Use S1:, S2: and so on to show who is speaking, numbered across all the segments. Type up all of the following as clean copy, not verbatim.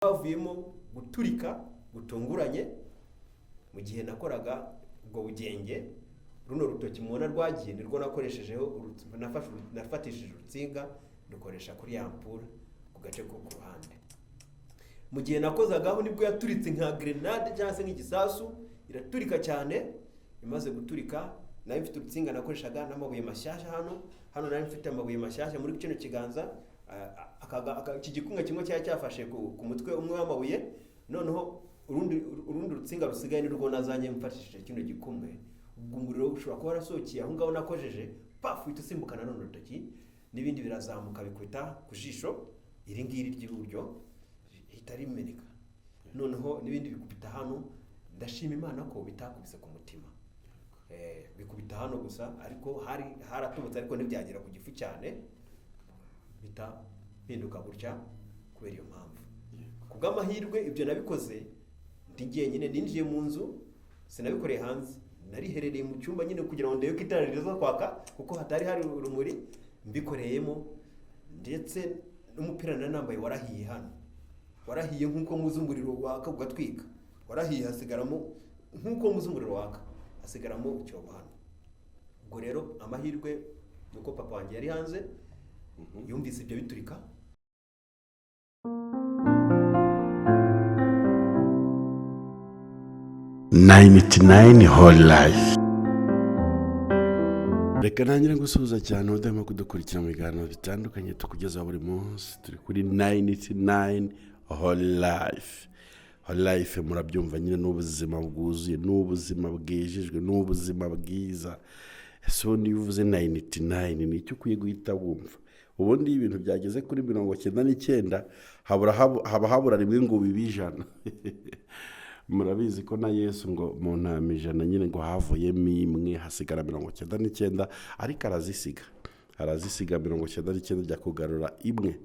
S1: bavuyemo guturika gutunguranye mu gihe nakoraga ubwo bugenge. Runo rutoki mubona rwagiye nirwo nakoreshejeho nafatishije urutsinga dukoresha kuri ampure ku gace ko ku ruhande. Mu gihe nakozagaho nibwo yaturitse nka grenade cyangwa se nk'igisasu, iraturika cyane. Imaze guturika nayo mfite urutsinga nakoreshaga n'amabuye mashyashya hano nari mfite amabuye mashyashya muri kino kiganza. Iki gikumwe kimwe cyafashe ku mutwe umwe w'amabuye, noneho urundi rutsinga rusigaye nirwo nazanye mfatishije kino gikumwe. Ubwo umuriro ushobora kuba warasohokeye aho ngaho nakojeje, pafu uhita usimbukana n'urundi rutoki, n'ibindi birazamuka bikubita ku jisho iri ngiri ry'iburyo ihita rimeneka. Noneho n'ibindi bikubita hano. Ndashima Imana ko bitakubise ku mutima, bikubita hano gusa, ariko haratubutse ariko ntibyagera ku gifu cyane, bita hinduka gutya kubera iyo mpamvu. Kubw'amahirwe ibyo nabikoze ndi jyenyine, ninjiye mu nzu, sinabikoreye hanze, nariherereye mu cyumba nyine kugira ngo ndebe ko itara riza kwaka kuko hatari hari urumuri. Mbikoreyemo ndetse n'umupira nari nambaye warahiye hano, warahiye nk'uko muzi umuriro waka ugatwika, warahiye hasigaramo nk'uko muzi umuriro waka hasigaramo icyobo hano. Ubwo rero amahirwe nuko papa wanjye yari hanze, yumvise ibyo biturika.
S2: Ninety-nine whole life. Reka ntangira gusuhuza cyane udahema kudukurikira mu biganiro bitandukanye tukugezaho buri munsi. Turi kuri 99 whole life. Whole life murabyumva nyine n'ubuzima bwuzuye, n'ubuzima bwijejwe, n'ubuzima bwiza. So niyo uvuze 99 ni icyo ukwiye guhita wumva. Ubundi ibintu byageze kuri 99 haba habura rimwe ngo bibijana. Murabizi ko na Yesu ngo mu ntama ijana nyine ngo havuyemo imwe hasigara 99, ariko arazisiga 99 ajya kugarura imwe.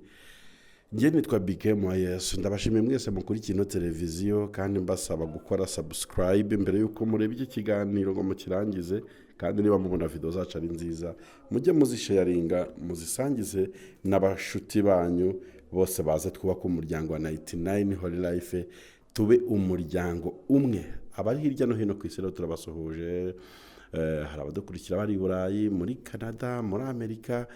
S2: Njye nitwa BKM wa Yesu. Ndabashimiye mwese mukurikira ino televiziyo kandi mbasaba gukora subscribe mbere yuko mureba iki kiganiro ngo mukirangize, kandi niba mubona video zacu ari nziza mujye muzisharinga, muzisangize n'abashuti banyu bose, baze twubaka umuryango wa 99 whole life, tube umuryango umwe. Abari hirya no hino ku isi turabasuhuje. Hari abadukurikira bari i Burayi, muri Canada, muri Amerika,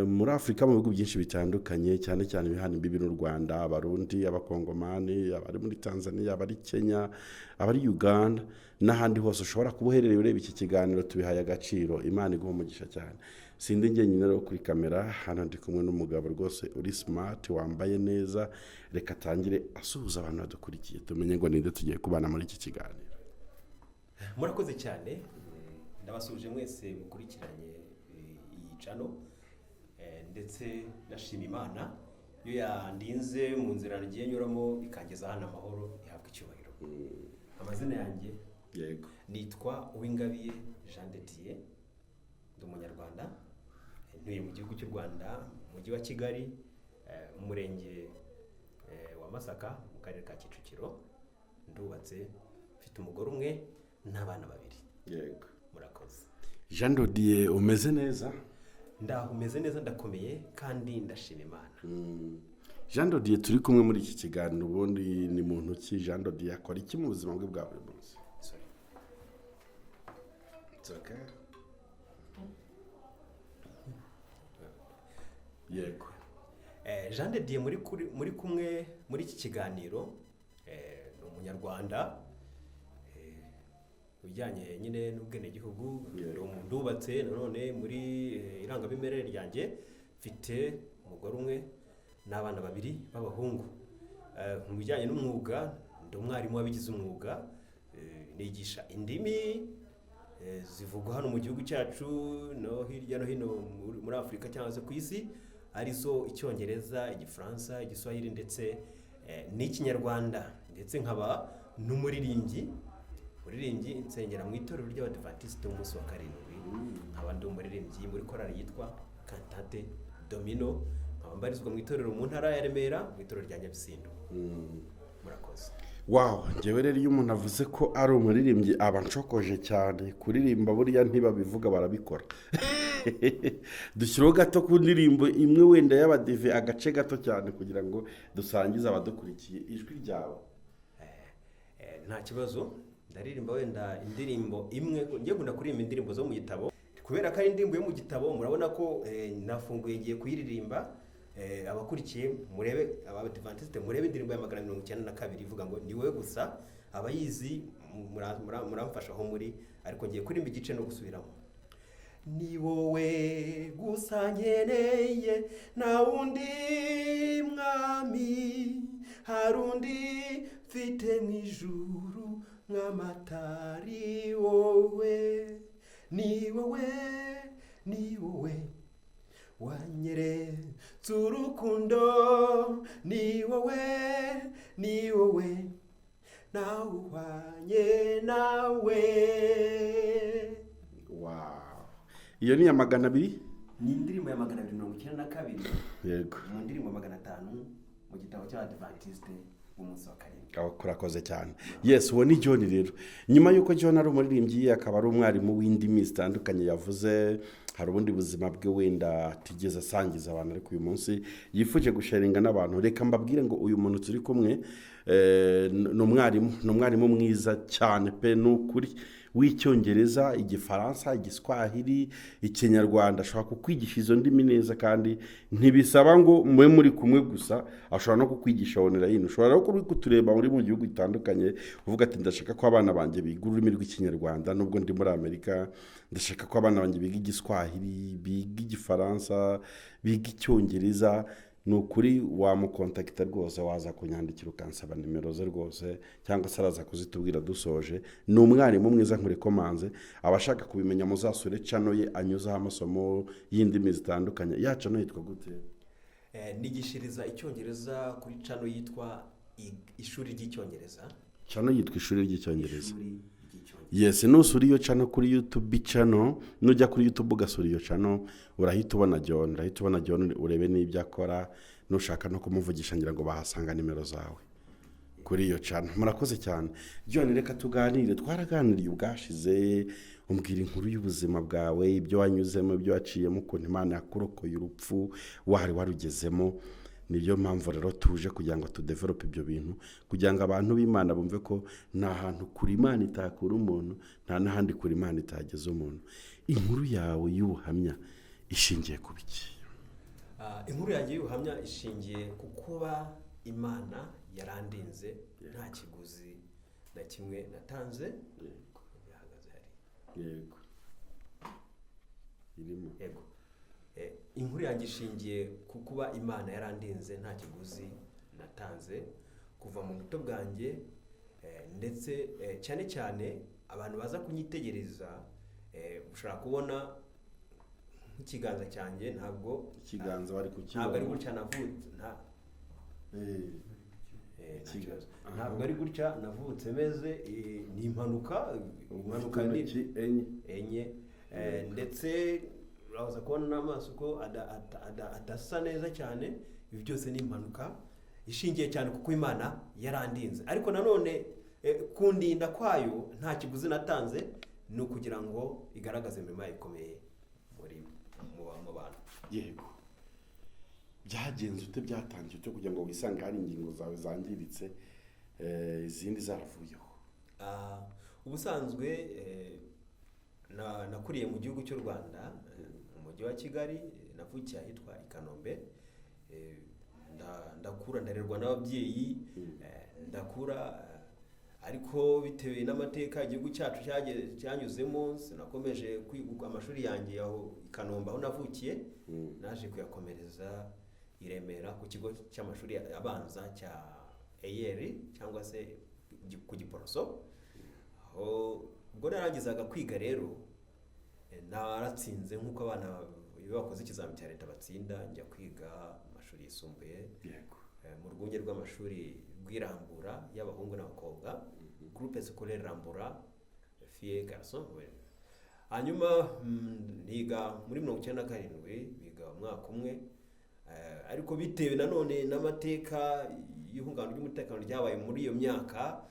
S2: muri Afrika, mu bihugu byinshi bitandukanye, cyane cyane bihana imbibi n'u Rwanda, Abarundi, Abakongomani, abari muri Tanzania, abari Kenya, abari Uganda n'ahandi hose ushobora kuba uherereye ureba iki kiganiro. Tubihaye agaciro. Imana iguhe umugisha cyane. Sindi njyenyine rero kuri kamera, hano ndi kumwe n'umugabo rwose uri smart, wambaye neza. Reka tangire asuhuza abantu badukurikiye tumenye ngo ninde tugiye kubana muri iki kiganiro.
S1: Murakoze cyane. Ndabasuje mwese mukurikiranye iyi channel, ndetse ndashima Imana yo yandinze mu nzira nagiye nyuramo ikangeza hano amahoro, ihabwa icyubahiro. Amazina yanjye
S2: yego
S1: nitwa Uwingabiye Jean de Dieu, ndi umunyarwanda, ntuye mu gihugu cy'u Rwanda, mu mujyi wa Kigali, mu murenge wa Masaka, mu karere ka Kicukiro. Ndubatse, mfite umugore umwe n'abana babiri.
S2: Yego.
S1: Murakoze.
S2: Jean de Dieu, umeze neza?
S1: Umeze neza, ndakomeye kandi ndashima Imana.
S2: Jean de Dieu turi kumwe muri iki kiganiro, ubundi ni muntu ki Jean de Dieu akora iki mu buzima bwe bwa buri munsi?
S1: Sorry.
S2: It's okay. Yego.
S1: Jean de Dieu muri kumwe muri iki kiganiro, ni umunyarwanda, ujyanye nyine n'ubwenegihugu. Ndubatse nanone muri irangamimerere ryanjye, mfite umugore umwe n'abana babiri b'abahungu. Mu bijyanye n'umwuga, ndi umwarimu wabigize umwuga, nigisha indimi zivugwa hano mu gihugu cyacu no hirya no hino muri Afurika cyangwa se ku isi, arizo Icyongereza, Igifaransa, Igiswahili ndetse n'Ikinyarwanda. Ndetse nkaba n'umuririmbyi nsengera mu itorero ry'Abadventiste umunsi wa karindwi. Nkaba ndi umuririmbyi muri korali yitwa Cantate Domino, nkaba mbarizwa mu itorero mu ntara ya Remera, mu itorero rya Nyabisindu. Murakoze.
S2: Wow, njyewe rero iyo umuntu avuze ko ari umuririmbyi aba nshokoje cyane. Kuririmba buriya ntibabivuga barabikora. dushyiraho gato ku ndirimbo imwe wenda y'abadive agace gato cyane kugira ngo dusangize abadukurikiye ijwi ryawe.
S1: Nta kibazo ndaririmba wenda indirimbo imwe, ngiye kunda kuririmba indirimbo zo mu gitabo kubera ko ari indirimbo yo mu gitabo. Murabona ko nafunguye ngiye kuyiririmba. Abakurikiye murebe, abadivantiste murebe indirimbo ya 192 ivuga ngo ni wowe gusa. Abayizi muramfasha aho muri, ariko ngiye kuririmba igice no gusubiramo. Ni wowe gusa nkeneye, nta wundi mwami, hari undi mfite mu ijuru nk'amatari wowe. Ni wowe, ni wowe wanyeretse urukundo, ni wowe, ni wowe nawe uhwanye nawe.
S2: Wow, iyo ni ya 200?
S1: Ni indirimbo ya 292.
S2: Yego,
S1: mu ndirimbo 500 mu gitabo cy'Abadventiste umunsi wa karindwi.
S2: Kurakoze cyane. Yes, uwo ni John rero. Nyuma yuko John ari umuririmbyi, akaba ari umwarimu w'indimi zitandukanye, yavuze hari ubundi buzima bwe wenda atigeze asangiza abantu, ariko uyu munsi yifuje gusharinga n'abantu. Reka mbabwire ngo uyu muntu turi kumwe ni umwarimu mwiza cyane pe, n'ukuri w'icyongereza, igifaransa, igiswahili, ikinyarwanda. Ashobora kukwigisha izo ndimi neza, kandi ntibisaba ngo mube muri kumwe gusa, ashobora no kukwigisha online. Ushobora no kutureba muri mu gihugu bitandukanye uvuga ati ndashaka ko abana banjye biga ururimi rw'ikinyarwanda nubwo ndi muri Amerika, ndashaka ko abana banjye biga igiswahili, biga igifaransa, biga icyongereza. Ni ukuri wamukontakita rwose, waza kunyandikira ukansaba nimero ze rwose, cyangwa se araza kuzitubwira dusoje. Ni umwarimu mwiza nkurekomanze. Abashaka kubimenya muzasure channel ye anyuzaho amasomo y'indimi zitandukanye. Ya channel yitwa gute?
S1: Nigishiriza icyongereza kuri channel yitwa ishuri ry'icyongereza.
S2: Channel yitwa ishuri ry'icyongereza. Yes, nusura iyo channel kuri YouTube channel, nujya kuri YouTube ugasura iyo channel, urahita ubona John, urebe n'ibyo akora. Nushaka no kumuvugisha ngira ngo bahasanga nimero zawe kuri iyo channel. Murakoze cyane John, reka tuganire. Twaraganiriye ubwashize, umbwira inkuru y'ubuzima bwawe, ibyo wanyuzemo, ibyo waciyemo, ukuntu Imana yakurokoye urupfu wari warugezemo. Niyo mpamvu rero tuje kugira ngo tudevelope ibyo bintu, kugira ngo abantu b'Imana bumve ko nta hantu kuri Imana itakura umuntu, nta n'ahandi kuri Imana itageza umuntu. Inkuru yawe y'ubuhamya ishingiye ku biki?
S1: Inkuru yanjye y'ubuhamya ishingiye ku kuba Imana yarandinze, nta kiguzi na kimwe natanze. Yahagaze hari.
S2: Yego. Irimo.
S1: Yego. Inkuru yanjye ishingiye ku kuba Imana yarandinze, nta kiguzi natanze kuva mu buto bwanjye, ndetse cyane cyane abantu baza kunyitegereza ushobora kubona nk'ikiganza cyanjye. Ntabwo
S2: ikiganza wari kukibona,
S1: ntabwo ari gutya navutse, ntabwo ari gutya navutse meze. Ni impanuka enye, ndetse uraza kubona n'amaso ko adasa neza cyane. Ibi byose ni impanuka ishingiye cyane kuko Imana yarandinze. Ariko nanone kundinda kwayo nta kiguzi natanze, ni ukugira ngo igaragaze imirimo ikomeye mu bantu.
S2: Yego. Byagenze ute, byatangiye ute kugira ngo wisange hari ingingo zawe zangiritse, izindi zaravuyeho?
S1: Ubusanzwe nakuriye mu gihugu cy'u Rwanda, mu mujyi wa Kigali. Navukiye ahitwa i Kanombe. Ndakura ndarerwa n'ababyeyi, ndakura, ariko bitewe n'amateka igihugu cyacu cyanyuzemo, sinakomeje kwiga amashuri yanjye aho i Kanombe aho navukiye. Naje kuyakomereza i Remera ku kigo cy'amashuri abanza cya EYR cyangwa se ku Giporoso. Aho ubwo narangizaga kwiga rero naratsinze nk'uko abana iyo bakoze ikizamini cya leta batsinda, njya kwiga amashuri yisumbuye mu rwunge rw'amashuri rw'Irambura y'abahungu n'abakobwa, groupe scolaire Rambura filles garçons. Hanyuma niga muri 1997, biga umwaka umwe, ariko bitewe nanone n'amateka y'ihungabana ry'umutekano ryabaye muri iyo myaka,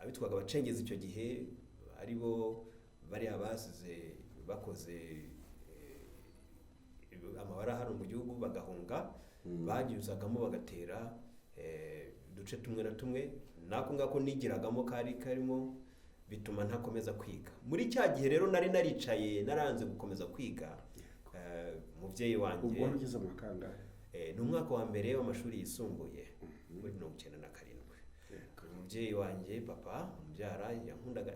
S1: abitwaga abacengezi icyo gihe aribo bari abasize bakoze amabara hano mu gihugu bagahunga banyuzagamo bagatera uduce tumwe na tumwe nako ngako nigiragamo karimo bituma ntakomeza kwiga. Muri cya gihe rero nari naricaye naranze gukomeza kwiga. Umubyeyi wanjye
S2: ubwo ugeze mu kangahe?
S1: Ni umwaka wa mbere w'amashuri yisumbuye muri 97. Umubyeyi wanjye papa umbyara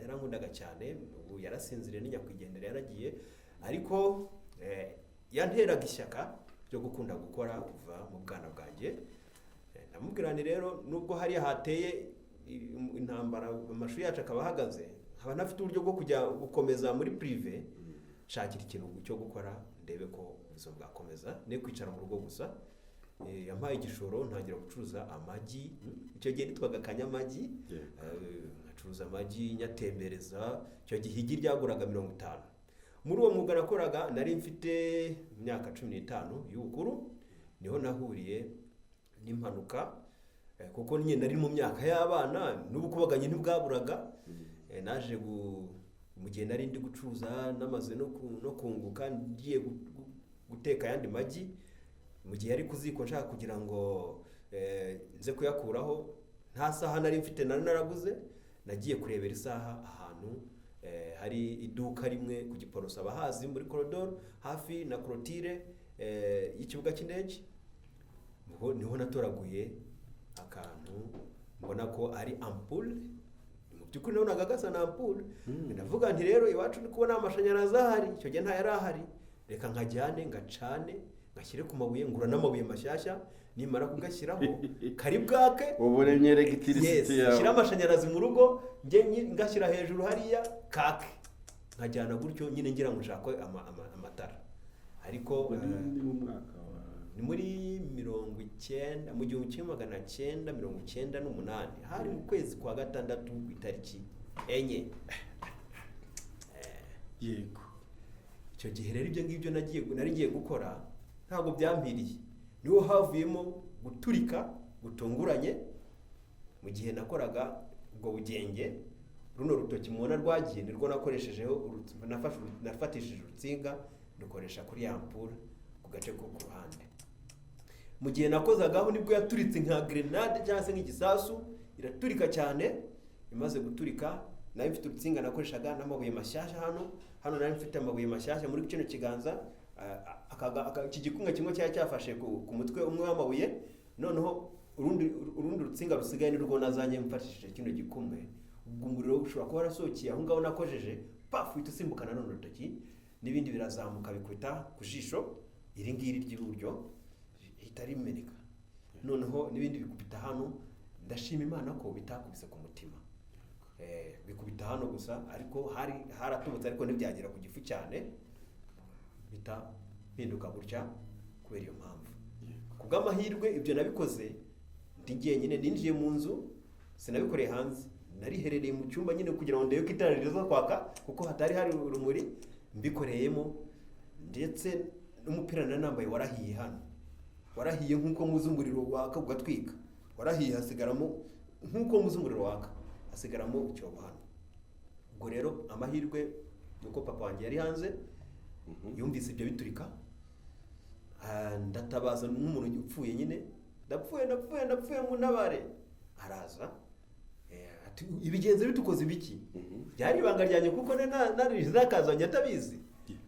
S1: yarankundaga cyane, ubu yarasinziriye n'inyakwigendera yaragiye, ariko yanteraga ishyaka ryo gukunda gukora kuva mu bwana bwanjye. Namubwirane rero nubwo hari hateye intambara amashuri yacu akaba ahagaze, nkaba nafite uburyo bwo kujya gukomeza muri prive, shakira ikintu cyo gukora ndebe ko ubuzima bwakomeza ne kwicara mu rugo gusa. Yampaye igishoro ntangira gucuruza amagi, icyo gihe nitwaga Kanyamagi, nkacuruza amagi nyatembereza, icyo gihe igi ryaguraga 50. Muri uwo mwuga nakoraga nari mfite imyaka 15 y'ubukuru, niho nahuriye n'impanuka, kuko nyine nari mu myaka y'abana n'ubukubaganye ntibwaburaga. Naje mu gihe nari ndi gucuruza namaze no kunguka, ngiye guteka yandi magi, mu gihe yari kuziko nshaka kugira ngo nze kuyakuraho, nta saha nari mfite naraguze, nagiye kurebera isaha ahantu hari iduka rimwe ku Giporoso abahazi muri corridor hafi na clôture y'ikibuga cy'indege. Niho natoraguye akantu mbona ko ari ampoule, mu by'ukuri nabonaga gasa na ampoule. Ndavuga nti rero iwacu ndi kubona amashanyarazi ahari, icyo gihe nta yari ahari, reka nkajyane ngacane ngashyire ku mabuye, ngura n'amabuye mashyashya, nimara kugashyiraho kari bwake
S2: ubu remye electricity yawe,
S1: shyira amashanyarazi mu rugo nge ngashyira hejuru hariya kake, nkajyana gutyo nyine ngira ngo nshaka amatara. Ariko
S2: ni mu mwaka
S1: ni muri 19 mu 1998 hari mu kwezi kwa gatandatu ku itariki enye.
S2: Yego,
S1: icyo gihe rero ibyo ngibyo nari ngiye gukora ntabwo byampiriye, niho havuyemo guturika gutunguranye. Mu gihe nakoraga ubwo bugenge, runo rutoki mubona rwagiye nirwo nakoreshejeho, nafatishije urutsinga dukoresha kuri ya ampoule ku gace ko ku ruhande. Mu gihe nakozagaho nibwo yaturitse nka grenade cyangwa se nk'igisasu, iraturika cyane. Imaze guturika nari mfite urutsinga nakoreshaga n'amabuye mashyashya, hano nari mfite amabuye mashyashya muri kino kiganza, iki gikumwe kimwe cyari cyafashe ku mutwe umwe w'amabuye, noneho urundi rutsinga rusigaye nirwo nazanye mfatishije kino gikumwe. Ubwo umuriro ushobora kuba warasohokeye aho ngaho nakojeje, pafu uhita usimbukana none urutoki, n'ibindi birazamuka bikubita ku jisho iri ngiri ry'iburyo, ihita rimeneka. Noneho n'ibindi bikubita hano, ndashima Imana ko bitakubise ku mutima, bikubita hano gusa, ariko haratubutse ariko ntibyagera ku gifu cyane, bita mpinduka gutya kubera iyo mpamvu. Kubw'amahirwe ibyo nabikoze ndi jyenyine, ninjiye mu nzu, sinabikoreye hanze, nariherereye mu cyumba nyine kugira ngo ndebe ko itara riza kwaka, kuko hatari hari urumuri, mbikoreyemo. Ndetse n'umupira nambaye warahiye hano, warahiye nk'uko muzi umuriro waka ugatwika, warahiye hasigaramo nk'uko muzi umuriro waka, hasigaramo icyobo hano. Ubwo rero amahirwe nuko papa wanjye yari hanze, yumvise ibyo biturika, ndatabaza n'umuntu upfuye nyine, ndapfuye mu ntabare. Araza ati ibigenze bitukoze ibiki? Byari ibanga ryanjye kuko narizakazanye atabizi.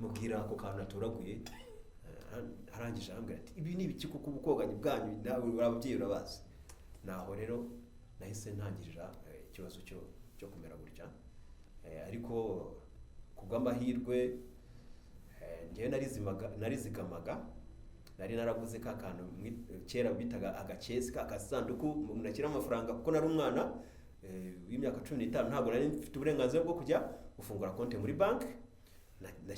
S1: Mubwira ako kantu naturaguye, arangije arambwira ati ibi ni ibiki kuko ubukoganye bwanyu nawe ababyeyi urabazi. Naho rero nahise ntangirira ikibazo cyo kumera gutya. Ariko kubw'amahirwe ngewe narizigamaga, nari naraguze ka kantu kera bitaga agakesi, k'agasanduku umuntu ashyira amafaranga, kuko nari umwana w'imyaka 15, ntabwo nari mfite uburenganzira bwo kujya gufungura konti muri banki.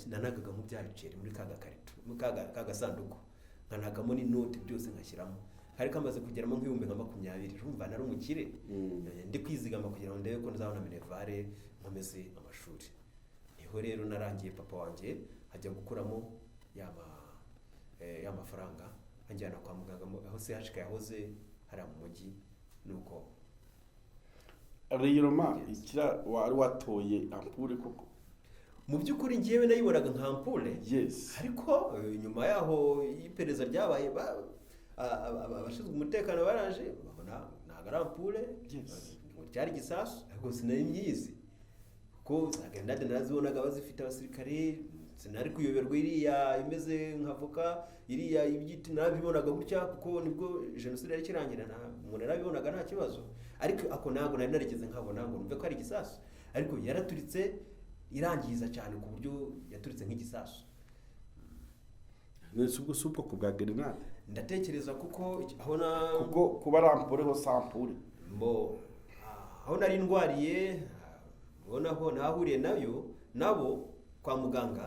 S1: Nanagaga mu byabiceri muri ka gasanduku, nkanagamo n'inoti byose nkashyiramo. Hari kamaze kugeramo nk'ibihumbi nka 20, urumva nari umukire. Ndi kwizigama kugira ngo ndebe ko nzabona minervare nkomeze amashuri. Niho rero narangiye papa wanjye ajya gukuramo ya mafaranga, anjyana kwa muganga aho CHK yahoze hari mu mujyi. Nuko
S2: rero ikira wari watoye ampoule koko
S1: mu by'ukuri ngewe nayibonaga nka ampule
S2: yes
S1: ariko nyuma yaho iperereza ryabaye abashinzwe umutekano baraje babona ntabwo ari ampule cyari igisasu ariko sinari myizi kuko za grenade narazibonaga bazifite abasirikare sinari kuyoberwa iriya imeze nk'avoka iriya ibyiti narabibonaga gutya kuko nibwo jenoside yari kirangira umuntu narabibonaga nta kibazo ariko ako ntabwo nari narigeze nkabona ngo numve ko ari igisasu ariko yaraturitse irangiza cyane ku buryo yaturitse nk'igisasu.
S2: nese ubwo subwo ku bwa grenade
S1: ndatekereza kuko
S2: kuko kuba arampure ho sampure
S1: aho nari ndwariye bonaho nahuriye nabo kwa muganga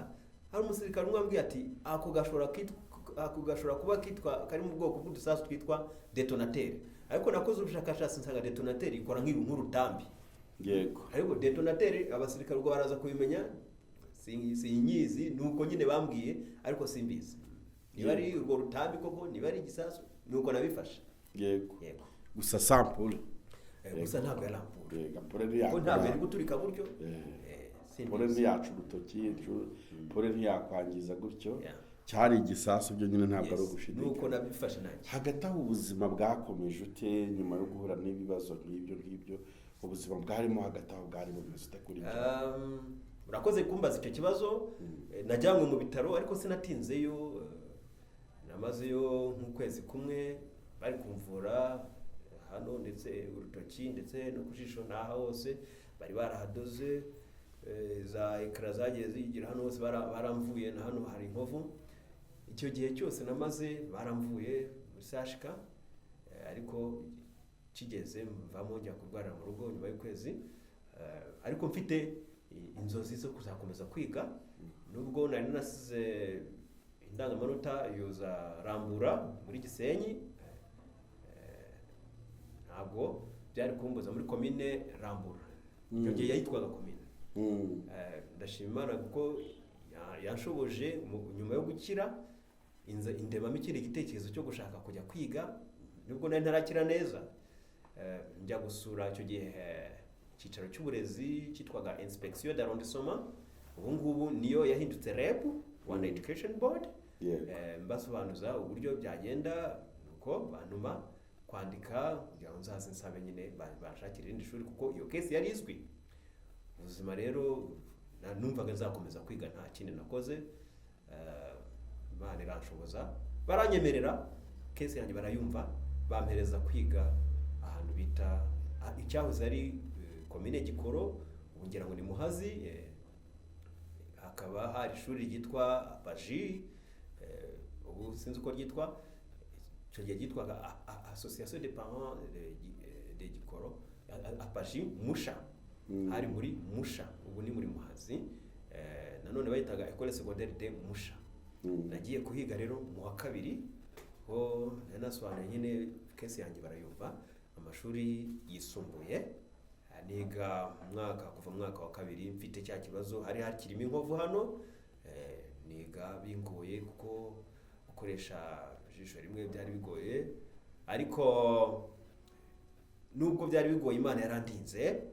S1: hari umusirikare umwe ambwiye ati ako gashobora kuba kitwa kari mu bwoko bw'udusasu twitwa detonateur ariko nakoze ubushakashatsi nsanga detonateur ikora nk'urutambi
S2: yego
S1: ariko detonateur abasirikare ubwo baraza kubimenya sinyizi nuko nyine bambwiye ariko simbizi niba ari urwo rutambi koko niba ari igisasu nuko nabifasha
S2: yego gusa sampure
S1: gusa ntabwo yari ampure
S2: ampure ni yacu
S1: ntabwo yari guturika gutyo
S2: ampure ni yacu urutoki ampure ntiyakwangiza gutyo cyari igisasu byo nyine ntabwo ari ugushidika
S1: nuko nabifashe nanjye.
S2: hagati aho ubuzima bwakomeje ute nyuma yo guhura n'ibibazo nk'ibyo ubuzima bwarimo hagati aho bwari bumeze ute kuri
S1: urakoze kumbaza icyo kibazo najyanywe mu bitaro ariko sinatinzeyo namazeyo nk'ukwezi kumwe bari kumvura hano ndetse urutoki ndetse no kujisho naha hose bari barahadoze za ekara zagiye zigira hano hose baramvuye na hano hari inkovu icyo gihe cyose namaze baramvuye muri sashika ariko kigeze mvamo njya kurwarira mu rugo nyuma y'ukwezi ariko mfite inzozi zo kuzakomeza kwiga nubwo nari nasize indangamanota yoza Rambura muri Gisenyi ntabwo byari kumbuza muri komine Rambura icyo gihe yayitwaga komine ndashima Imana kuko yanshoboje nyuma yo gukira indemamo ikindi gitekerezo cyo gushaka kujya kwiga nubwo nari ntarakira neza njya gusura icyo gihe icyicaro cy'uburezi cyitwaga inspection d'arrondissement ubu ngubu niyo yahindutse REB Rwanda Education Board mbasobanuza uburyo byagenda nuko bantuma kwandika kugira ngo nzaze nsabe nyine bashakira irindi shuri kuko iyo case yari izwi ubuzima rero numvaga nzakomeza kwiga nta kindi nakoze Imana iranshoboza baranyemerera case yanjye barayumva bampereza kwiga ahantu bita icyahoze ari komine Gikoro ubu ngira ngo ni Muhazi hakaba hari ishuri ryitwa Apaji ubu sinzi uko ryitwa icyo gihe ryitwaga Association des Parents de Gikoro Apaji Musha hari muri Musha ubu ni muri Muhazi nanone bayitaga École Secondaire de Musha nagiye kuhiga rero mu wa kabiri ho nasobanuye nyine case yanjye barayumva amashuri yisumbuye niga kuva mwaka wa kabiri mfite cya kibazo hari hakirimo inkovu hano niga bingoye kuko gukoresha ijisho rimwe byari bigoye ariko nubwo byari bigoye Imana yarandinze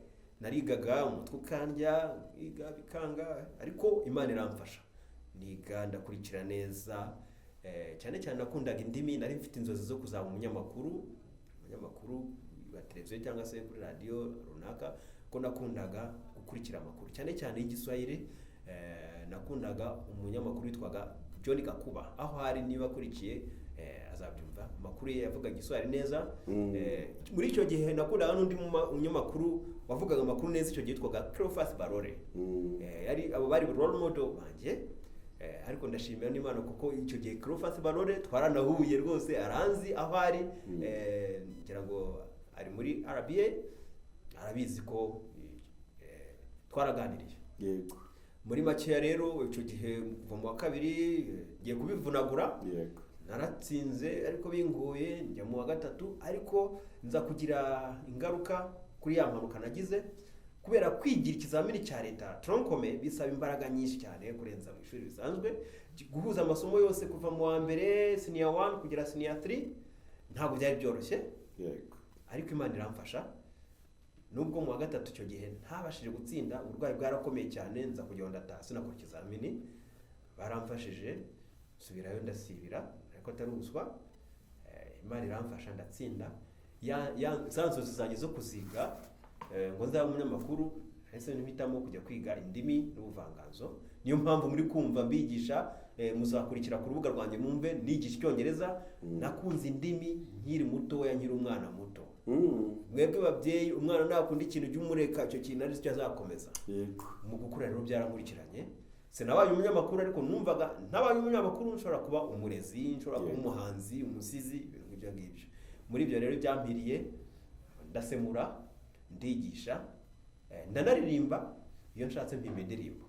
S1: narigaga umutwe ukandya niga bikanga ariko Imana iramfasha niga ndakurikira neza cyane cyane nakundaga indimi nari mfite inzozi zo kuzaba umunyamakuru wa televiziyo cyangwa se kuri radio runaka ko nakundaga gukurikira amakuru cyane cyane y'igiswahili nakundaga umunyamakuru witwaga John Gakuba aho hari niba akurikiye azabyumva amakuru ye yavugaga igiswahili neza muri icyo gihe nakundaga n'undi munyamakuru wavugaga amakuru neza icyo gihe yitwaga Cleophas Barore yari abo bari role model banjye ariko ndashimira n'Imana kuko icyo gihe Cleophas Barore twaranahuye rwose aranzi aho ari ngira ngo ari muri RBA arabizi ko twaraganiriye
S2: yego
S1: muri makeya rero icyo gihe kuva mu wa kabiri ngiye kubivunagura
S2: yego
S1: naratsinze ariko bingoye njya mu wa gatatu ariko nza kugira ingaruka kuri ya mpanuka nagize kubera kwigira ikizamini cya leta troncome bisaba imbaraga nyinshi cyane kurenza mu ishuri bisanzwe guhuza amasomo yose kuva mu wa mbere senior 1 kugera senior 3 ntabwo byari byoroshye
S2: yego
S1: ariko Imana iramfasha nubwo mu wa gatatu icyo gihe ntabashije gutsinda, uburwayi bwarakomeye cyane, nza kujya ndataha sinakora ikizamini, baramfashije nsubirayo ndasibira ariko atari ubuswa. Imana iramfasha ndatsinda. Za nzozi zanjye zo kuziga ngo nzaba umunyamakuru, ese mpitamo kujya kwiga indimi n'ubuvanganzo. Niyo mpamvu muri kumva mbigisha, muzakurikira ku rubuga rwanjye mwumve nigisha Icyongereza. Nakunze indimi nkiri mutoya, nkiri umwana muto. Mwebwe babyeyi, umwana nakunda ikintu cy'umureka, icyo kintu ari cyo azakomeza. Mu gukura rero byarankurikiranye. Sinabaye umunyamakuru, ariko numvaga ntabaye umunyamakuru nshobora kuba umurezi, nshobora kuba umuhanzi, umusizi, ibintu nk'ibyo ngibyo. Muri ibyo rero byampiriye, ndasemura, ndigisha, ndanaririmba. Iyo nshatse mpimba indirimbo,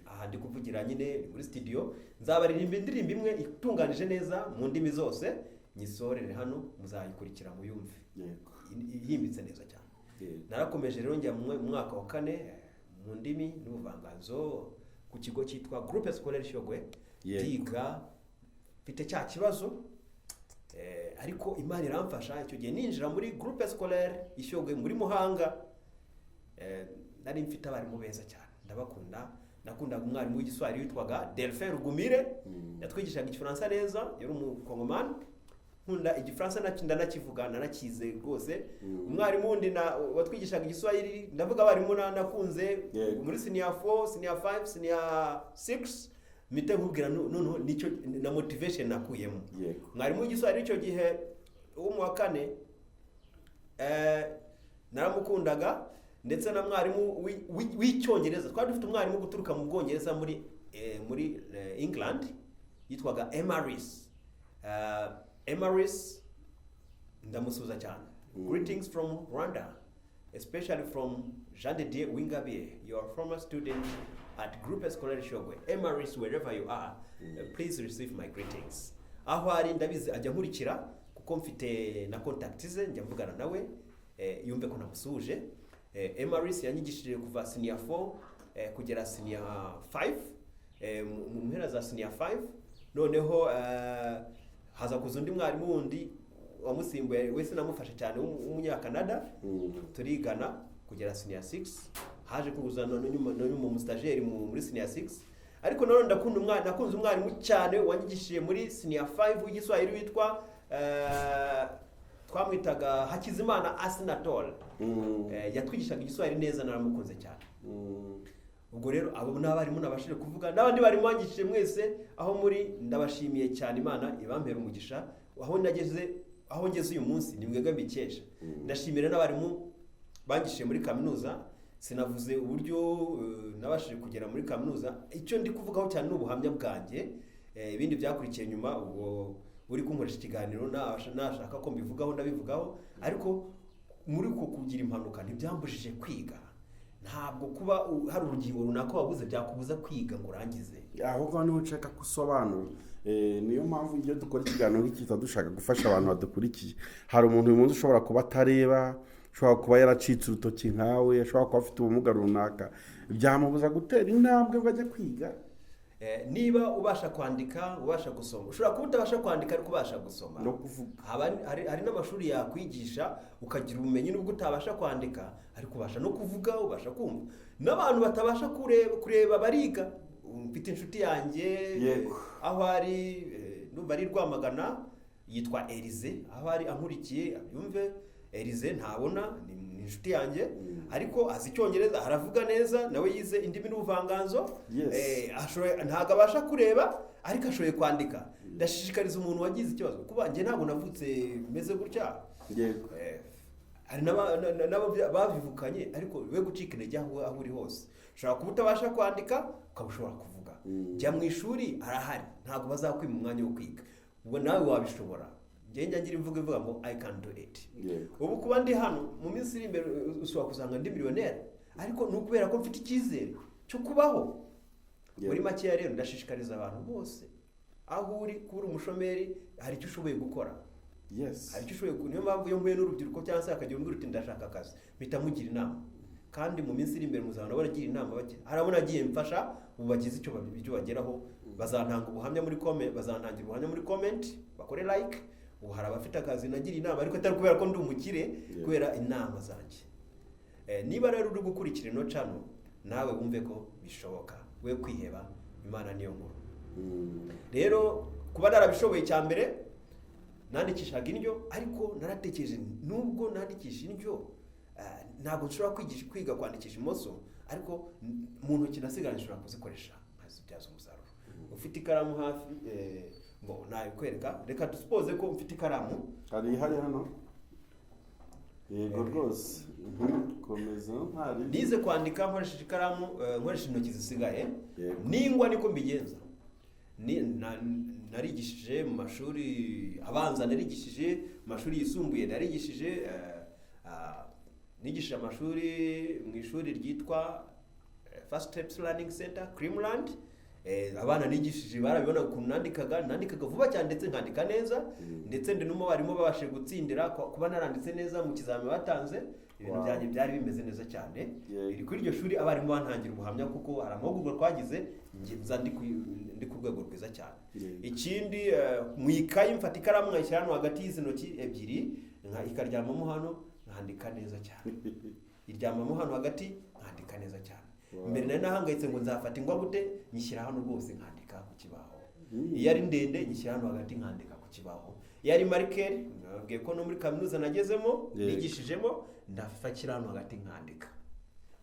S1: aha ndi kuvugira nyine muri studio, nzabaririmba indirimbo imwe itunganije neza mu ndimi zose, nyisorere hano muzayikurikira muyumve, yimbitse neza cyane. Narakomeje rero njya mu mwaka wa 4 mu ndimi n'ubuvanganzo ku kigo cyitwa Groupe Scolaire Shyogwe. Ndiga mfite cya kibazo, ariko Imana iramfasha. Icyo gihe ninjira muri Groupe Scolaire Shyogwe muri Muhanga, nari mfite abarimu beza cyane, ndabakunda. Nakundaga umwarimu w'igiswahili witwaga Delphin Rugumire, yatwigishaga Igifaransa neza, yari umukongomani. Nkunda Igifaransa ndanakivuga, nanakize rwose. Umwarimu wundi watwigishaga Igiswahili, ndavuga abarimu nakunze muri senior 4, senior 5, senior 6, mite nkubwira noneho nicyo na motivation nakuyemo. Mwarimu w'igiswahili icyo gihe wo mu wa 4 naramukundaga, ndetse na mwarimu w'icyongereza. Twari dufite umwarimu guturuka mu Bwongereza muri England yitwaga Emeris. Emeris ndamusuza cyane. Greetings from Rwanda, especially from Jean de Dieu Wingabiye, your former student at Groupe Scolaire Shyogwe. Emeris, wherever you are, please receive my greetings. Aho ari ndabizi ajya nkurikira kuko mfite na contact ze, njya mvugana nawe, yumve ko namusuje. Emeris yanyigishije kuva senior 4 kugera senior 5, mu mpera za senior 5. Noneho haza kuza undi mwarimu wundi wamusimbuye, wese namufashe cyane, w'umunyakanada. Turigana kugera senior 6. Haje kuzana n'umu stagiaire muri senior 6. Ariko none nakunze umwarimu cyane wanyigishije muri senior 5 w'igiswahili witwa twamwitaga Hakizimana Asinatol. Yatwigishaga Igiswahili neza, naramukunze cyane. Ubwo rero abo n'abarimu nabashije kuvuga, n'abandi barimu bangishije mwese aho muri, ndabashimiye cyane. Imana ibampera umugisha aho ngeze uyu munsi, ni mwebwe mbikesha. Ndashimira n'abarimu bangishije muri kaminuza. Sinavuze uburyo nabashije kugera muri kaminuza. Icyo ndi kuvugaho cyane n'ubuhamya bwanjye, ibindi byakurikiye nyuma. Ubwo uri kunkoresha ikiganiro nashaka ko mbivugaho ndabivugaho, ariko muri uko kugira impanuka ntibyambujije kwiga. Ntabwo kuba hari urugingo runaka wabuze byakubuza kwiga ngo urangize.
S2: Ahubwo niho nshaka gusobanura. Niyo mpamvu iyo dukora ikiganiro nk'iki dushaka gufasha abantu badukurikiye. Hari umuntu uyu munsi ushobora kuba atareba, ushobora kuba yaracitse urutoki nkawe, ashobora kuba afite ubumuga runaka, byamubuza gutera intambwe ngo ajye kwiga.
S1: Niba ubasha kwandika, ubasha gusoma, ushobora kuba utabasha kwandika ariko ubasha gusoma
S2: no kuvuga.
S1: Hari n'amashuri yakwigisha ukagira ubumenyi nubwo utabasha kwandika, ariko ubasha no kuvuga, ubasha kumva. N'abantu batabasha kureba bariga. Mfite inshuti yanjye aho ari numva ari Rwamagana, yitwa Elize, aho ari ankurikiye abyumve. Elize ntabona, ni inshuti yanjye, ariko azi Icyongereza, aravuga neza, nawe yize indimi n'ubuvanganzo. Ntabwo abasha kureba ariko ashoboye kwandika. Ndashishikariza umuntu wagize ikibazo, kuba njye ntabwo navutse meze gutya. Hari nabo bavivukanye, ariko we gucika intege aho uri hose. Ushobora kuba utabasha kwandika, ukaba ushobora kuvuga. Jya mu ishuri, arahari, ntabwo bazakwima umwanya wo kwiga. Ubwo nawe wabishobora. Njya ngira imvugo ngo I can do it. Ubu kuba ndi hano mu minsi iri imbere ushobora kuzanga ndi millionaire, ariko nukubera ko mfite icyizere cyo kubaho. Muri make rero ndashishikariza abantu bose, aho uri kuba umushomeri, hari icyo ushoboye gukora. Hari icyo ushoboye. Niyo mpamvu iyo mbuye n'urubyiruko cyangwa se akagira umbwira uti ndashaka akazi, mpita mugira inama. Kandi mu minsi iri imbere muzabona baragira inama bake. Harabona agiye mfasha, ubu bagize icyo bageraho. Bazantanga ubuhamya muri comment, bazantangira ubuhamya muri comment, bakore like. Ubu hari abafite akazi nagira inama, ariko atari kubera ko ndi umukire, kubera inama zanjye. niba rero uri gukurikira ino channel nawe wumve ko bishoboka, we kwiheba, Imana niyo nkuru. Rero kuba narabishoboye cya mbere nandikishaga indyo, ariko naratekereje nubwo nandikisha indyo ntabwo nshobora kwiga kwandikisha imoso, ariko mu ntoki nasigaye nshobora kuzikoresha nkazibyaza umusaruro. Ufite ikaramu hafi nabikwereka, reka dusupoze ko mfite ikaramu
S2: hari hano. Yego rwose komeza.
S1: Nize kwandika nkoresheje ikaramu, nkoresheje intoki zisigaye, n'ingwa niko mbigenza. Narigishije mu mashuri abanza, narigishije mu mashuri yisumbuye, narigishije nigishije amashuri mu ishuri ryitwa First Steps Learning Center Creamland. Abana nigishije barabibona ukuntu nandikaga vuba cyane ndetse nkandika neza, ndetse ndi n'umu barimo babashe gutsindira kuba naranditse neza mu kizami batanze. Ibintu byanjye byari bimeze neza cyane. Iri kuri iryo shuri abarimu bantangira ubuhamya kuko hari amahugurwa twagize, nza ndi ku rwego rwiza cyane. Ikindi mu ikayi mfata ikaramu nkayishyira hano hagati y'izi ntoki ebyiri, ikaryamamo hano nkandika neza cyane. Iryamamo hano hagati nkandika neza cyane. Mbere nari nahangayitse ngo nzafata ingwa gute, nyishyira hano rwose nkandika ku kibaho. Iyo ari ndende nyishyira hano hagati nkandika ku kibaho. Iyo ari marikeri, nabwiye ko no muri kaminuza nagezemo nigishijemo, ndafakira hano hagati nkandika.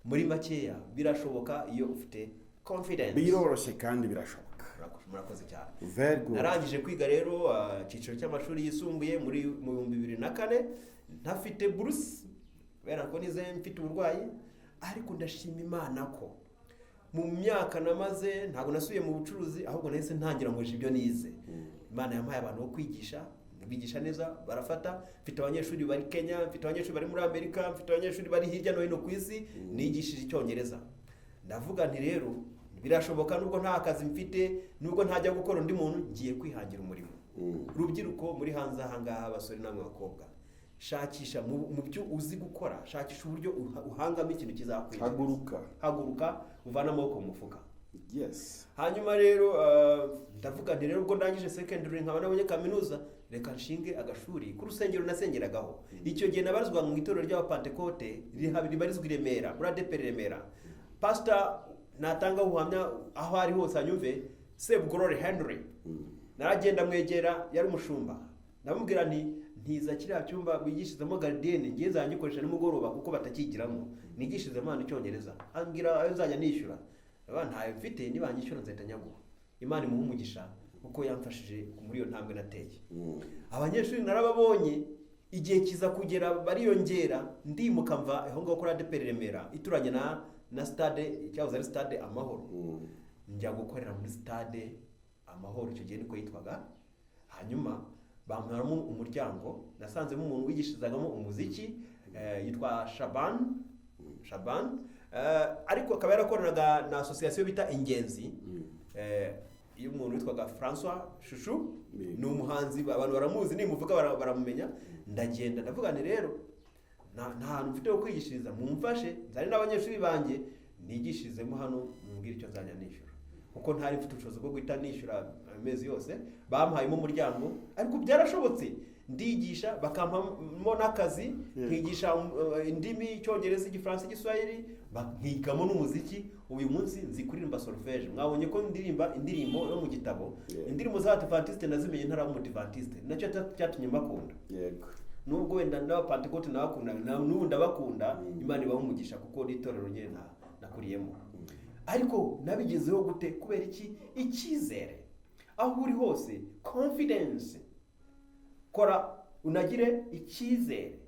S1: Muri makeya birashoboka iyo ufite confidence.
S2: Biroroshye kandi birashoboka.
S1: Murakoze cyane.
S2: Very good.
S1: Narangije kwiga rero cyiciro cy'amashuri yisumbuye mu 2004, ntafite buruse kubera ko nize mfite uburwayi, ariko ndashima Imana ko mu myaka namaze ntabwo nasubiye mu bucuruzi, ahubwo nahise ntangira ngo ibyo nize. Imana yampaye abantu bo kwigisha, bigisha neza, barafata. Mfite abanyeshuri bari Kenya, mfite abanyeshuri bari muri Amerika, mfite abanyeshuri bari hirya no hino ku isi, nigishije Icyongereza. Ndavuga nti rero birashoboka, nubwo nta kazi mfite, nubwo ntajya gukora undi muntu, ngiye kwihangira umurimo. Rubyiruko muri hanze ahangaha, abasore namwe bakobwa, shakisha mu byo uzi gukora, shakisha uburyo uhangamo ikintu kizakwira. Haguruka uvana amaboko mu mufuka.
S2: Yes.
S1: Hanyuma rero ndavuga nti rero ubwo ndangije secondary nkaba nabonye kaminuza, reka nshinge agashuri ku rusengero nasengeragaho. Icyo gihe nabarizwa mu itorero ry'abapantekote ribarizwa i Remera, muri ADEPR Remera. Pastor natanga ubuhamya aho ari hose anyumve, Sebugorore Henry. Naragenda mwegera, yari umushumba. Namubwira ntiza kiriya cyumba bigishizemo gardienne, ngiye zangikoresha nimugoroba kuko batakigiramo. Nigishizemo hano Icyongereza. Ambwira ayo nzajya nishyura. Ntayo mfite, nibanyishyura nzahita nyaguha. Imana imuhe umugisha kuko yamfashije muri iyo ntambwe nateye. Abanyeshuri narababonye, igihe kiza kugera bariyongera, ndimuka mva aho ngaho kuri ADEPR Remera, ituranye na stade, cyahoze ari stade Amahoro. Njya gukorera muri stade Amahoro, icyo gihe niko yitwaga. Hanyuma bamparamo umuryango, nasanzemo umuntu wigishirizagamo umuziki, yitwa Shaban, ariko akaba yarakoranaga na association bita Ingenzi, iyo umuntu witwaga François Chouchou, ni umuhanzi, abantu baramuzi, nimuvuga baramumenya. Ndagenda ndavuga nti rero nta hantu mfite ho kwigishiriza, mumfashe nzari n'abanyeshuri banjye nigishirizemo hano, mumbwira icyo nzajya nishyura, kuko ntari mfite ubushobozi bwo guhita nishyura amezi yose. Bampayemo umuryango, ariko byarashobotse, ndigisha, bakampamo n'akazi, nkigisha indimi, Icyongereza, Igifaransa, Igiswahili, nkigamo n'umuziki. Uyu munsi nzi kuririmba solfège. Mwabonye ko ndirimba indirimbo yo mu gitabo, indirimbo z'Abadventiste nazimenye ntara Umudventiste, nacyo cyatumye mbakunda.
S2: Yego.
S1: Nubwo wenda n'Abapantekote nabakunda, n'ubu ndabakunda, Imana ibaha umugisha kuko n'itorero nyine nakuriyemo. Ariko nabigezeho gute? Kubera iki? Icyizere. Aho uri hose, confidence. Kora unagire icyizere.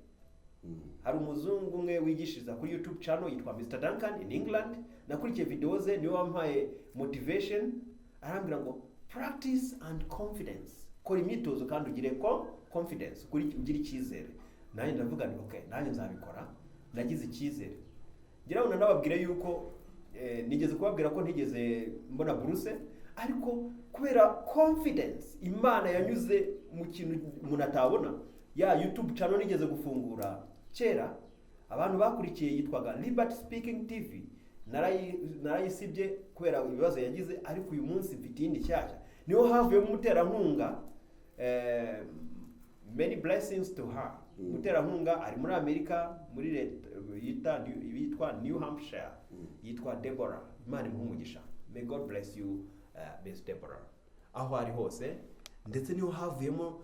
S1: Hari umuzungu umwe wigishiriza kuri YouTube channel yitwa Mr. Duncan in England. Nakurikiye video ze, niwe wampaye motivation. Arambwira ngo practice and confidence. Kora imyitozo kandi ugire confidence, ugire icyizere. Nanjye ndavuga nti okay, nanjye nzabikora. Nagize icyizere. Ngira ngo nababwire yuko nigeze kubabwira ko ntigeze mbona buruse, ariko kubera confidence Imana yanyuze mu kintu umuntu atabona. Ya YouTube channel nigeze gufungura kera, abantu bakurikiye, yitwaga Liberty Speaking TV. Narayisibye kubera ibibazo yagize, ariko uyu munsi mfite indi nshyashya. Niho havuye mu muterankunga, many blessings to her. umuterankunga ari muri Amerika muri leta yitwa New Hampshire, yitwa Deborah. Imana imuhe umugisha, may God bless you Miss Deborah, aho ari hose. Ndetse niho havuyemo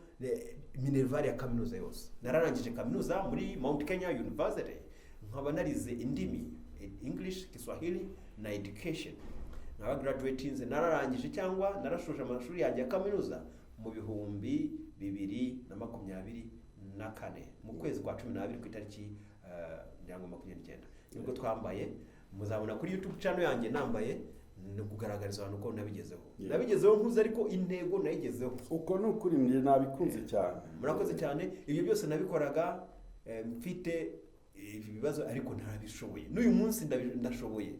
S1: minerval ya kaminuza yose. Nararangije kaminuza muri Mount Kenya University, nkaba narize indimi English, Kiswahili na education. Nkaba graduatinze, nararangije cyangwa narashoje amashuri yanjye ya kaminuza mu 2024 mu kwezi kwa 12 ku itariki 29. Nibwo twambaye, muzabona kuri YouTube channel yanjye nambaye, no kugaragariza abantu ko nabigezeho. Nabigezeho nkuze, ariko intego nayigezeho.
S2: Uko nukuri mwe nabikunze cyane.
S1: Murakoze cyane. Ibyo byose nabikoraga mfite ibibazo, ariko ntarabishoboye. N'uyu munsi ndashoboye.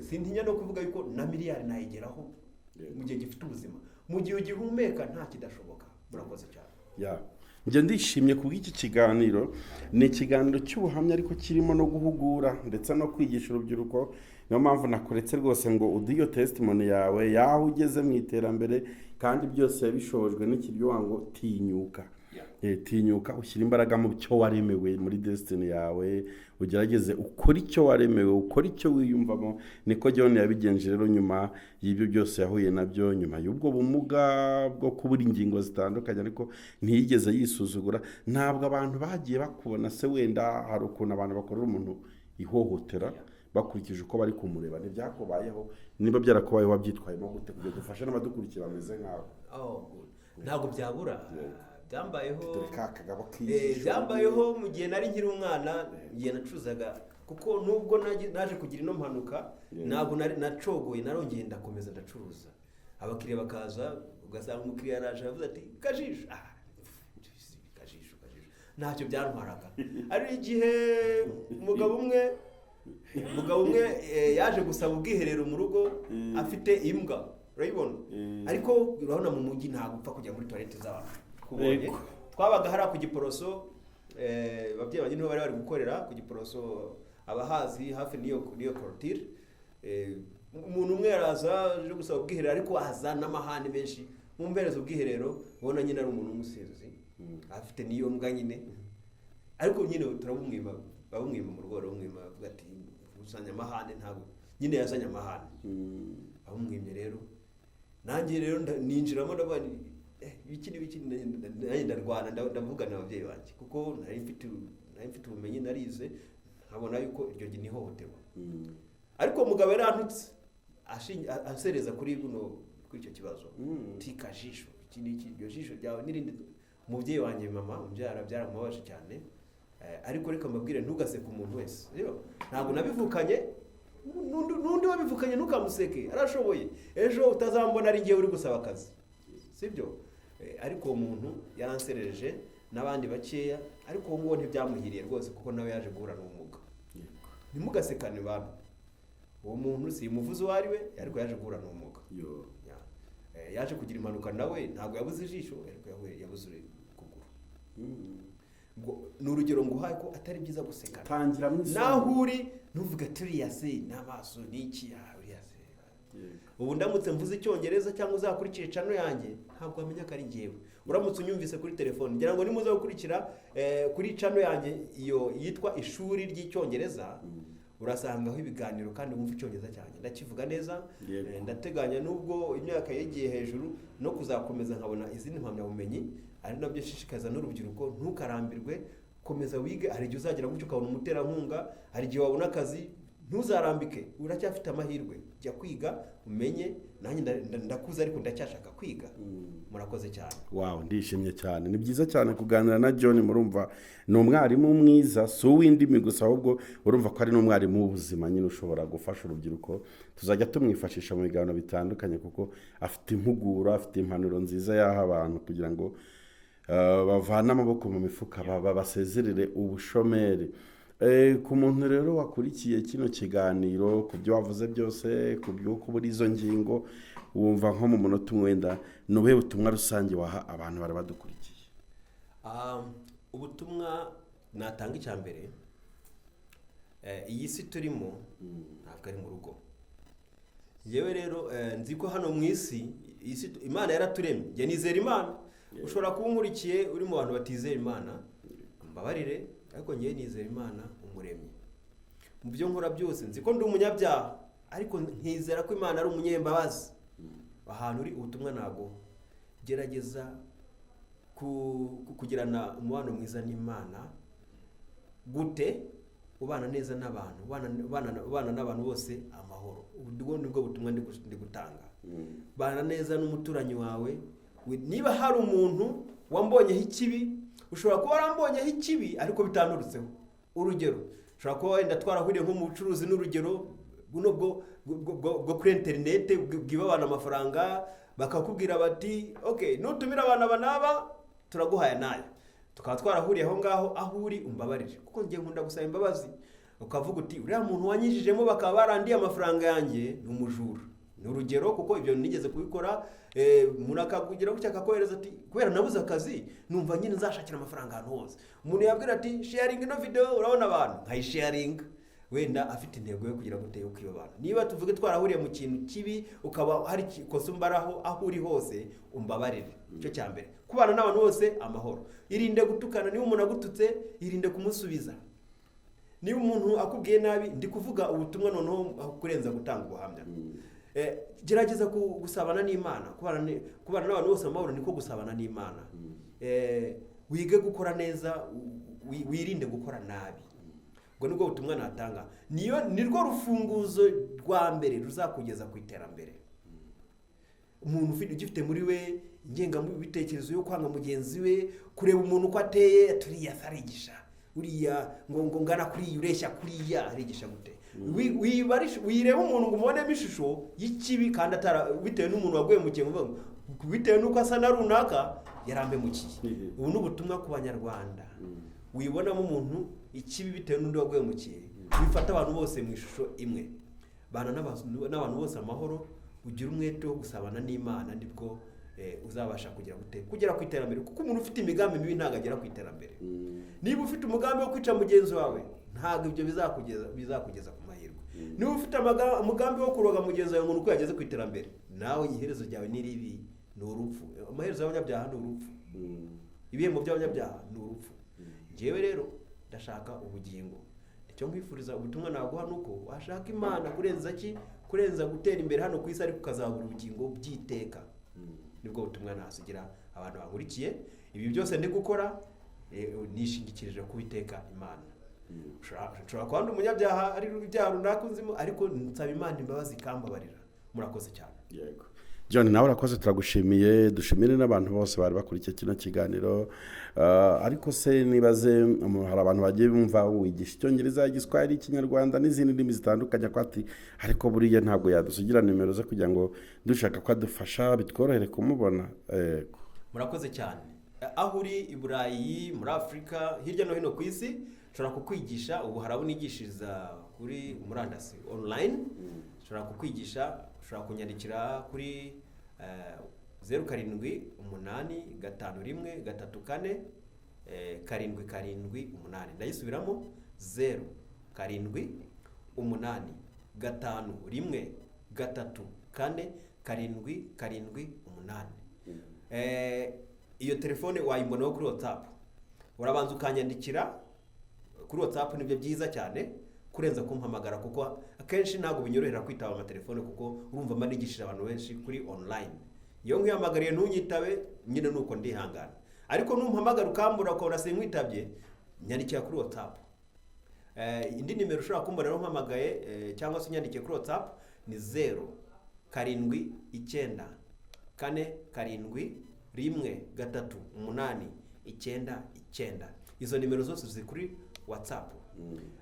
S1: Sintinya no kuvuga yuko na miliyari nayigeraho mu gihe gifite ubuzima. Mu gihe ugihumeka nta kidashoboka. Murakoze cyane.
S2: Njye ndishimye kubw'iki kiganiro. Ni ikiganiro cy'ubuhamya ariko kirimo no guhugura ndetse no kwigisha urubyiruko. Niyo mpamvu nakuretse rwose ngo uduhe testimony yawe yaho ugeze mu iterambere, kandi byose yabishobojwe n'ikiryo wango tinyuka. Tinyuka ushyira imbaraga mu cyo waremewe muri destiny yawe, ugerageze ukora icyo waremewe, ukora icyo wiyumvamo. Niko John yabigenje rero nyuma y'ibyo byose yahuye nabyo, nyuma y'ubwo bumuga bwo kubura ingingo zitandukanye, ariko ntiyigeze yisuzugura. Ntabwo abantu bagiye bakubona se wenda hari ukuntu abantu bakorera umuntu ihohotera bakurikije uko bari kumureba. Ntibyakubayeho? Niba byarakubayeho wabyitwayemo gute kugira dufashe n'abadukurikira bameze nkawe?
S1: Ntabwo byabura. Byambayeho
S2: byambayeho
S1: mu gihe nari nkiri umwana, igihe nacuzaga, kuko nubwo naje kugira ino mpanuka ntabwo nacogoye, narongeye ndakomeza ndacuruza. Abakiriya bakaza, ugasanga umukiriya araje avuze ati kajisho, kajisho ntacyo byantwaraga. Ari igihe umugabo umwe yaje gusaba ubwiherero mu rugo, afite imbwa, urayibona, ariko urabona mu mujyi ntabwo upfa kujya muri toilette z'abantu. Twabaga hariya ku Giporoso, ababyeyi banjye niho bari gukorera ku Giporoso, abahazi hafi niyo korotire. Umuntu umwe yaraza aje gusaba ubwiherero, ariko aza n'amahane menshi. Mu mbereza ubwiherero ubona nyine ari umuntu w'umusizi, afite niyo mbwa nyine, ariko nyine turabumwima mu rugo, barumwima bavuga ati uzanye amahane. Ntabwo nyine yazanye amahane, abumwimye rero. Nanjye rero ninjiramo ndavuga ibiki ndarwana, ndavugana n'ababyeyi banjye, kuko nari mfite ubumenyi, narize, nkabona yuko iryo ni ihohoterwa. Ariko umugabo yarantutse asereza kuri icyo kibazo, tikajisho iryo jisho ryawe n'irindi. Umubyeyi wanjye mama umbyara byaramubabaje cyane, ariko reka mbabwire, ntugaseke umuntu wese. Ntabwo nabivukanye, n'undi wabivukanye ntukamuseke, arashoboye. Ejo utazambona ari ngewe uri gusaba akazi, sibyo? Ariko uwo muntu yaranserereje n'abandi bakeya, ariko uwo nguwo ntibyamuhiriye rwose, kuko nawe yaje guhura n'ubumuga. Ntimugasekane bantu, uwo muntu si umuvuzi uwo ari we, ariko yaje guhura n'ubumuga. Yaje kugira impanuka nawe, ntabwo yabuze ijisho, ariko yabuze ukuguru. Ni urugero nguhaye ko atari byiza gusekana. Naho uri ntuvuga turiya se n'amaso n'iki, uriya se. Ubu ndamutse mvuze icyongereza cyangwa uzakurikira channel yanjye, ntabwo wamenya ko ari ngewe. Uramutse unyumvise kuri telefone, ngira ngo nimuze gukurikira kuri channel yanjye iyo yitwa ishuri ry'icyongereza, urasangaho ibiganiro kandi wumva icyongereza cyane. Ndakivuga neza, ndateganya nubwo imyaka yegiye hejuru no kuzakomeza nkabona izindi mpamyabumenyi, ari nabyo shishikaza n'urubyiruko. Ntukarambirwe, komeza wige. Hari igihe uzagira gutyo ukabona umuterankunga, hari igihe wabona akazi, ntuzarambike, uracyafite amahirwe. Jya kwiga umenye. Nanjye ndakuze ariko ndacyashaka kwiga. Murakoze cyane.
S2: Wow, ndishimye cyane. Ni byiza cyane kuganira na John. Murumva ni umwarimu mwiza, si uw'indimi gusa, ahubwo urumva ko ari n'umwarimu w'ubuzima nyine ushobora gufasha urubyiruko. Tuzajya tumwifashisha mu biganiro bitandukanye, kuko afite impuguro, afite impanuro nziza yaha abantu kugira ngo bavane amaboko mu mifuka, basezerere ubushomeri. Ku muntu rero wakurikiye kino kiganiro, ku byo wavuze byose, ku byo kubura izo ngingo, wumva nko mu munota umwe wenda nubuhe butumwa rusange waha abantu bari badukurikiye?
S1: Ubutumwa natanga icya mbere, iyi si turimo ntabwo ari mu rugo. Yewe rero nzi ko hano mu isi Imana yaraturemye. Njye nizera Imana. Ushobora kuba unkurikiye uri mu bantu batizera Imana, umbabarire ariko ngiye nizera Imana umuremyi. Mu byo nkora byose nzi ko ndi umunyabyaha ariko nkizera ko Imana ari umunyembabazi. Ahantu uri ubutumwa nago gerageza kugirana umubano mwiza n'Imana. Gute? Ubana neza n'abantu, ubana n'abantu bose amahoro. Ubwo nibwo butumwa ndi gutanga. Bana neza n'umuturanyi wawe. Niba hari umuntu wambonyeho ikibi, ushobora kuba warambonyeho ikibi ariko bitanurutseho. Urugero, ushobora kuba wenda twarahuriye nko mu bucuruzi n'urugero buno bwo kuri internet bwiba abantu amafaranga, bakakubwira bati okay nutumira abantu banaba turaguhaya nayo. Tukaba twarahuriye aho ngaho aho uri umbabarire kuko ngiye nkunda gusaba imbabazi. Ukavuga uti uriya muntu wanyijijemo bakaba barandiye amafaranga yanjye ni umujura. Ni urugero kuko ibyo nigeze kubikora. Munakakugira gutya akakohereza ati kubera nabuze akazi numva nyine nzashakira amafaranga ahantu hose. Umuntu yabwira ati sharing ino video urabona abantu nkayisharing, wenda afite intego yo kugira gute yo kwiba abantu. Niba tuvuge twarahuriye mu kintu kibi ukaba hari ikosa umbaraho aho uri hose umbabarire. Cyo cyambere kubana n'abantu bose amahoro. Irinde gutukana. Niba umuntu agututse irinde kumusubiza. Niba umuntu akubwiye nabi ndi kuvuga ubutumwa noneho kurenza gutanga ubuhamya. Gerageza gusabana n'Imana. Kubana n'abantu bose amahoro niko gusabana n'Imana. Wige gukora neza, wirinde gukora nabi. Ubwo nibwo butumwa natanga. Nirwo rufunguzo rwa mbere ruzakugeza ku iterambere. Umuntu ugifite muri we ingenga mu bitekerezo yo kwanga mugenzi we, kureba umuntu uko ateye turiya sarigisha, uriya ngo ngana kuri ureshya kuriya arigisha gute. Wireba umuntu ngo umubonemo ishusho y'ikibi kandi bitewe n'umuntu waguye mu kintu, bitewe n'uko asa na runaka yarambe mu kiyi. Ubu ni ubutumwa ku Banyarwanda. Wibonamo umuntu ikibi bitewe n'undi waguye mu kiyi, bifata abantu bose mu ishusho imwe. Bana n'abantu bose amahoro, ugira umwete wo gusabana n'Imana, nibwo uzabasha kugera ku iterambere. Kuko umuntu ufite imigambi mibi ntago agera ku iterambere. Niba ufite umugambi wo kwica mugenzi wawe ntago ibyo bizakugeza ku mahirwe. Niba ufite umugambi wo kuroga mugenzi wawe ngo nuko yageze ku iterambere, nawe iherezo ryawe ni ribi, ni urupfu. Amaherezo y'abanyabyaha ni urupfu. Ibihembo by'abanyabyaha ni urupfu. Jewe rero ndashaka ubugingo. Icyo nkwifuriza ubutumwa naguha nuko washaka Imana kurenza gutera imbere hano ku isi ariko ukazabura ubugingo byiteka. Nibwo butumwa nasigira abantu bankurikiye. Ibi byose ndi gukora nishingikirije ku Uwiteka Imana. Ushobora kuba ndi umunyabyaha ari ibyaha runaka unzimo ariko nsaba Imana imbabazi kambabarira. Murakoze cyane.
S2: Yego. John, nawe urakoze, turagushimiye. Dushimire n'abantu bose bari bakurikiye kino kiganiro. Ariko se nibaze hari abantu bagiye bumva wigisha Icyongereza, Igiswahili, Ikinyarwanda n'izindi ndimi zitandukanye kwati ariko buriya ntabwo yadusugira nimero zo kugira ngo dushaka ko adufasha bitworohere kumubona.
S1: Murakoze cyane. Aho uri i Burayi, muri Afrika, hirya no hino ku isi, nshobora kukwigisha. Ubu harabo nigishiriza kuri murandasi online. Nshobora kukwigisha, ushobora kunyandikira kuri 0785134748. Ndayisubiramo 0785134748. Iyo telefone wayimbonaho kuri WhatsApp. Urabanza ukanyandikira kuri WhatsApp, nibyo byiza cyane kurenza kumpamagara kuko akenshi ntago binyorohera kwitaba amatelefone kuko urumva manigishira abantu benshi kuri online. Iyo nkwiyamagariye ntunyitabe nyine nuko ndihangana. Ariko numpamagara ukambura ukabona sinkwitabye, nyandikira kuri WhatsApp. Indi nimero ushobora kumbona rero mpamagaye cyangwa se unyandikiye kuri WhatsApp ni 0779413899. Izo nimero zose ziri kuri WhatsApp.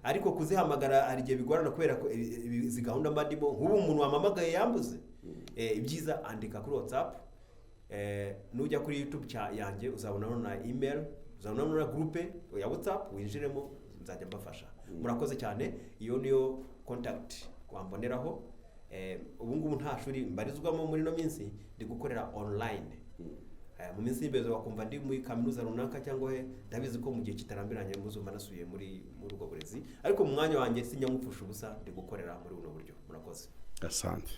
S1: Ariko kuzihamagara hari igihe bigorana kubera ko izi gahunda mbandimo. Nk'ubu umuntu wamamagaye yambuze, ibyiza andika kuri WhatsApp. Nujya kuri YouTube yanjye uzabona na email, uzabona na groupe ya WhatsApp, winjiremo nzajya mbafasha. Murakoze cyane. Iyo niyo contact wamboneraho. Ubu ngubu nta shuri mbarizwamo muri no minsi, ndi gukorera online. Mu minsi y'imbezo wakumva ndi muri kaminuza runaka cyangwa ndabizi ko mu gihe kitarambiranye muzuma nasuye muri ubwo burezi, ariko mu mwanya wanjye sinya mupfusha ubusa ndi gukorera muri buno buryo. Murakoze.
S2: Asante.